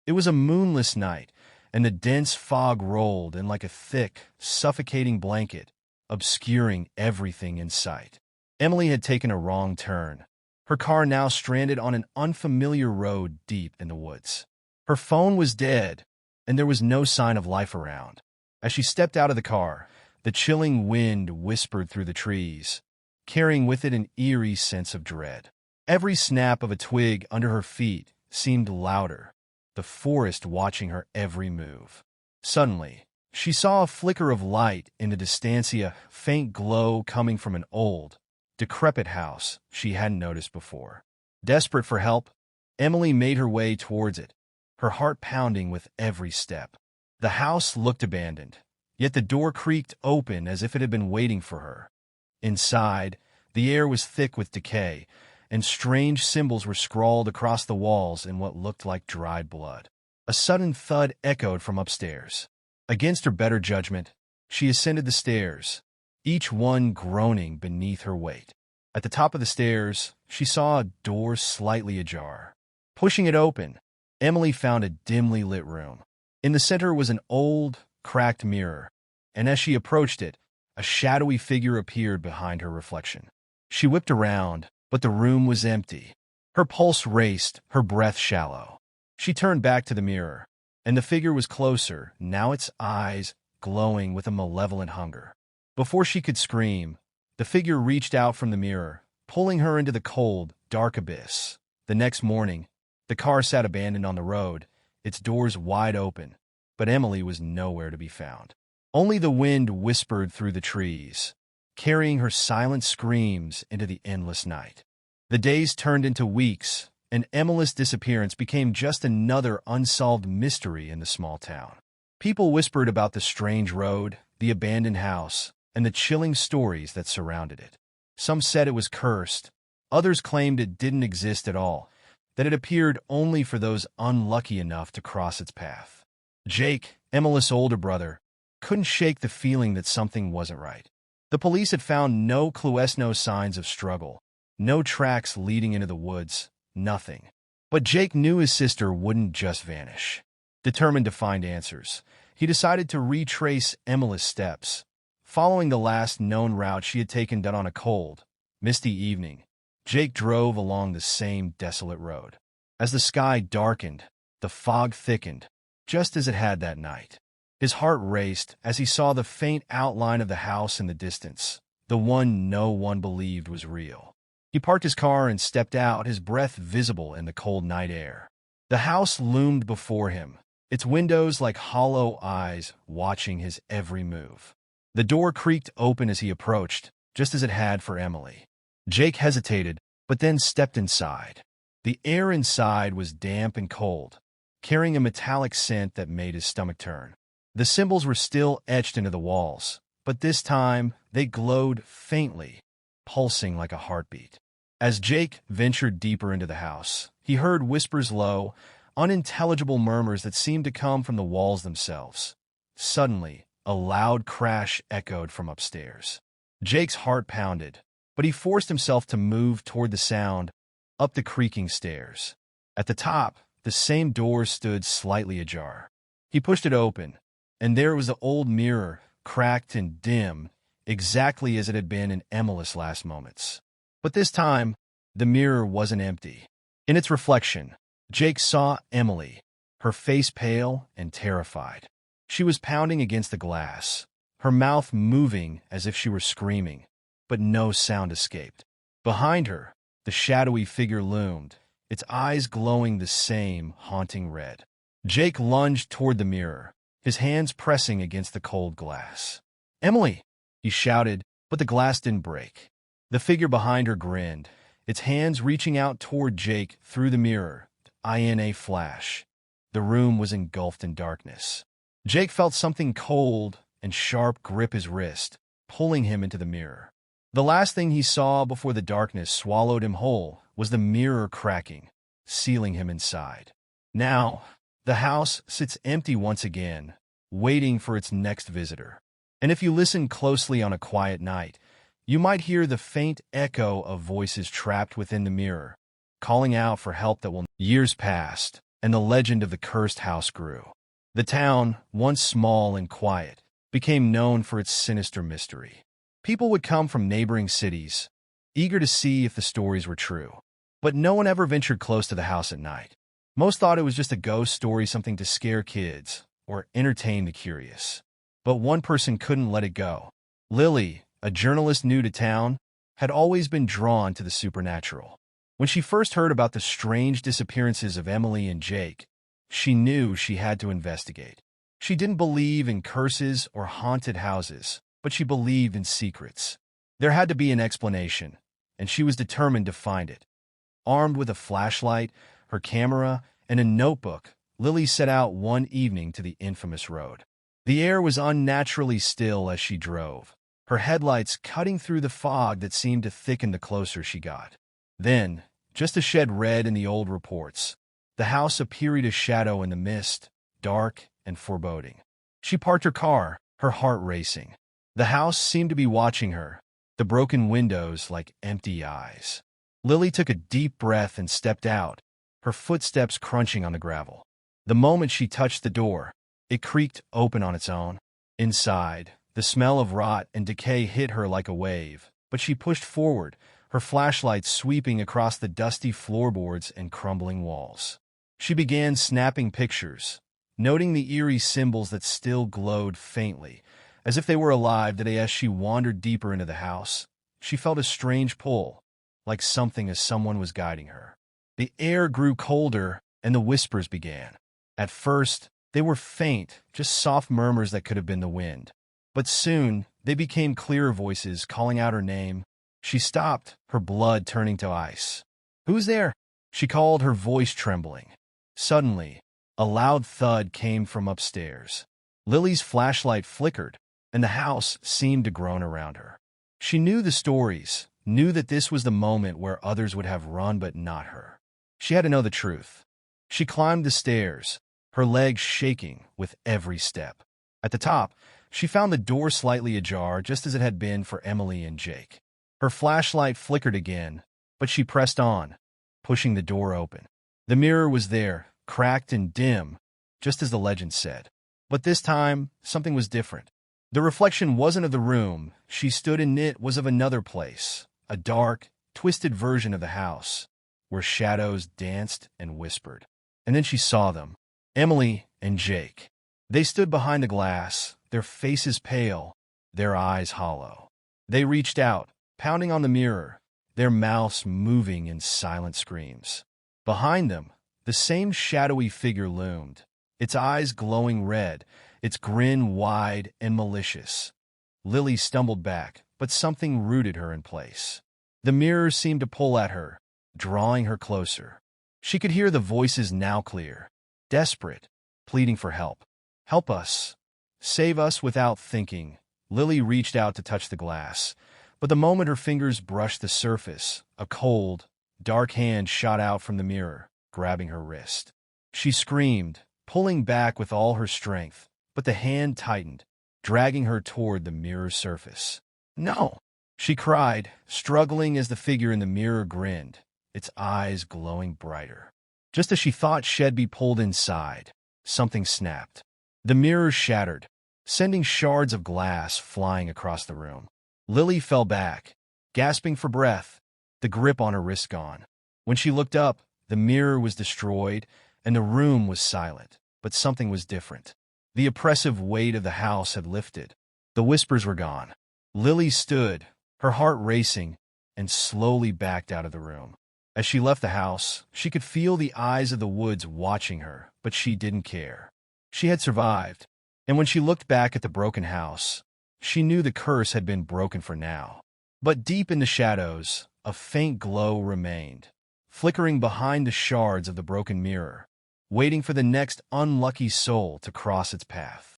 It was a moonless night, and the dense fog rolled in like a thick, suffocating blanket, obscuring everything in sight. Emily had taken a wrong turn, her car now stranded on an unfamiliar road deep in the woods. Her phone was dead, and there was no sign of life around. As she stepped out of the car, the chilling wind whispered through the trees, carrying with it an eerie sense of dread. Every snap of a twig under her feet seemed louder, the forest watching her every move. Suddenly, she saw a flicker of light in the distancia, a faint glow coming from an old, decrepit house she hadn't noticed before. Desperate for help, Emily made her way towards it, her heart pounding with every step. The house looked abandoned, yet the door creaked open as if it had been waiting for her. Inside, the air was thick with decay, and strange symbols were scrawled across the walls in what looked like dried blood. A sudden thud echoed from upstairs. Against her better judgment, she ascended the stairs, each one groaning beneath her weight. At the top of the stairs, she saw a door slightly ajar. Pushing it open, Emily found a dimly lit room. In the center was an old, cracked mirror, and as she approached it, a shadowy figure appeared behind her reflection. She whipped around, but the room was empty. Her pulse raced, her breath shallow. She turned back to the mirror, and the figure was closer, now its eyes glowing with a malevolent hunger. Before she could scream, the figure reached out from the mirror, pulling her into the cold, dark abyss. The next morning, the car sat abandoned on the road, its doors wide open, but Emily was nowhere to be found. Only the wind whispered through the trees, carrying her silent screams into the endless night. The days turned into weeks, and Emily's disappearance became just another unsolved mystery in the small town. People whispered about the strange road, the abandoned house, and the chilling stories that surrounded it. Some said it was cursed, others claimed it didn't exist at all, that it appeared only for those unlucky enough to cross its path. Jake, Emily's older brother, couldn't shake the feeling that something wasn't right. The police had found no clues, no signs of struggle, no tracks leading into the woods, nothing. But Jake knew his sister wouldn't just vanish. Determined to find answers, he decided to retrace Emily's steps. Following the last known route she had taken down on a cold, misty evening, Jake drove along the same desolate road. As the sky darkened, the fog thickened, just as it had that night. His heart raced as he saw the faint outline of the house in the distance, the one no one believed was real. He parked his car and stepped out, his breath visible in the cold night air. The house loomed before him, its windows like hollow eyes watching his every move. The door creaked open as he approached, just as it had for Emily. Jake hesitated, but then stepped inside. The air inside was damp and cold, carrying a metallic scent that made his stomach turn. The symbols were still etched into the walls, but this time they glowed faintly, pulsing like a heartbeat. As Jake ventured deeper into the house, he heard whispers low, unintelligible murmurs that seemed to come from the walls themselves. Suddenly, a loud crash echoed from upstairs. Jake's heart pounded, but he forced himself to move toward the sound, up the creaking stairs. At the top, the same door stood slightly ajar. He pushed it open, and there was the old mirror, cracked and dim, exactly as it had been in Emily's last moments. But this time, the mirror wasn't empty. In its reflection, Jake saw Emily, her face pale and terrified. She was pounding against the glass, her mouth moving as if she were screaming, but no sound escaped. Behind her, the shadowy figure loomed, its eyes glowing the same haunting red. Jake lunged toward the mirror, his hands pressing against the cold glass. "Emily!" he shouted, but the glass didn't break. The figure behind her grinned, its hands reaching out toward Jake through the mirror. In a flash, the room was engulfed in darkness. Jake felt something cold and sharp grip his wrist, pulling him into the mirror. The last thing he saw before the darkness swallowed him whole was the mirror cracking, sealing him inside. Now, the house sits empty once again, waiting for its next visitor. And if you listen closely on a quiet night, you might hear the faint echo of voices trapped within the mirror, calling out for help that will. Years passed, and the legend of the cursed house grew. The town, once small and quiet, became known for its sinister mystery. People would come from neighboring cities, eager to see if the stories were true. But no one ever ventured close to the house at night. Most thought it was just a ghost story, something to scare kids or entertain the curious. But one person couldn't let it go. Lily, a journalist new to town, had always been drawn to the supernatural. When she first heard about the strange disappearances of Emily and Jake, she knew she had to investigate. She didn't believe in curses or haunted houses, but she believed in secrets. There had to be an explanation, and she was determined to find it. Armed with a flashlight, her camera, and a notebook, Lily set out one evening to the infamous road. The air was unnaturally still as she drove, her headlights cutting through the fog that seemed to thicken the closer she got. Then, just as she had read in the old reports, the house appeared a shadow in the mist, dark and foreboding. She parked her car, her heart racing. The house seemed to be watching her, the broken windows like empty eyes. Lily took a deep breath and stepped out, her footsteps crunching on the gravel. The moment she touched the door, it creaked open on its own. Inside, the smell of rot and decay hit her like a wave, but she pushed forward, her flashlight sweeping across the dusty floorboards and crumbling walls. She began snapping pictures, noting the eerie symbols that still glowed faintly, as if they were alive. Today, as she wandered deeper into the house, she felt a strange pull, like someone was guiding her. The air grew colder, and the whispers began. At first, they were faint, just soft murmurs that could have been the wind. But soon, they became clearer voices calling out her name. She stopped, her blood turning to ice. "Who's there?" she called, her voice trembling. Suddenly, a loud thud came from upstairs. Lily's flashlight flickered, and the house seemed to groan around her. She knew the stories, knew that this was the moment where others would have run but not her. She had to know the truth. She climbed the stairs, her legs shaking with every step. At the top, she found the door slightly ajar, just as it had been for Emily and Jake. Her flashlight flickered again, but she pressed on, pushing the door open. The mirror was there, cracked and dim, just as the legend said. But this time, something was different. The reflection wasn't of the room she stood in, it was of another place, a dark, twisted version of the house, where shadows danced and whispered. And then she saw them, Emily and Jake. They stood behind the glass, their faces pale, their eyes hollow. They reached out, pounding on the mirror, their mouths moving in silent screams. Behind them, the same shadowy figure loomed, its eyes glowing red, its grin wide and malicious. Lily stumbled back, but something rooted her in place. The mirror seemed to pull at her, drawing her closer. She could hear the voices now clear, desperate, pleading for help. "Help us. Save us." Without thinking, Lily reached out to touch the glass, but the moment her fingers brushed the surface, a cold, dark hand shot out from the mirror, grabbing her wrist. She screamed, pulling back with all her strength, but the hand tightened, dragging her toward the mirror's surface. "No!" she cried, struggling as the figure in the mirror grinned, its eyes glowing brighter. Just as she thought she'd be pulled inside, something snapped. The mirror shattered, sending shards of glass flying across the room. Lily fell back, gasping for breath, the grip on her wrist gone. When she looked up, the mirror was destroyed, and the room was silent. But something was different. The oppressive weight of the house had lifted. The whispers were gone. Lily stood, her heart racing, and slowly backed out of the room. As she left the house, she could feel the eyes of the woods watching her, but she didn't care. She had survived, and when she looked back at the broken house, she knew the curse had been broken for now. But deep in the shadows, a faint glow remained, flickering behind the shards of the broken mirror, waiting for the next unlucky soul to cross its path.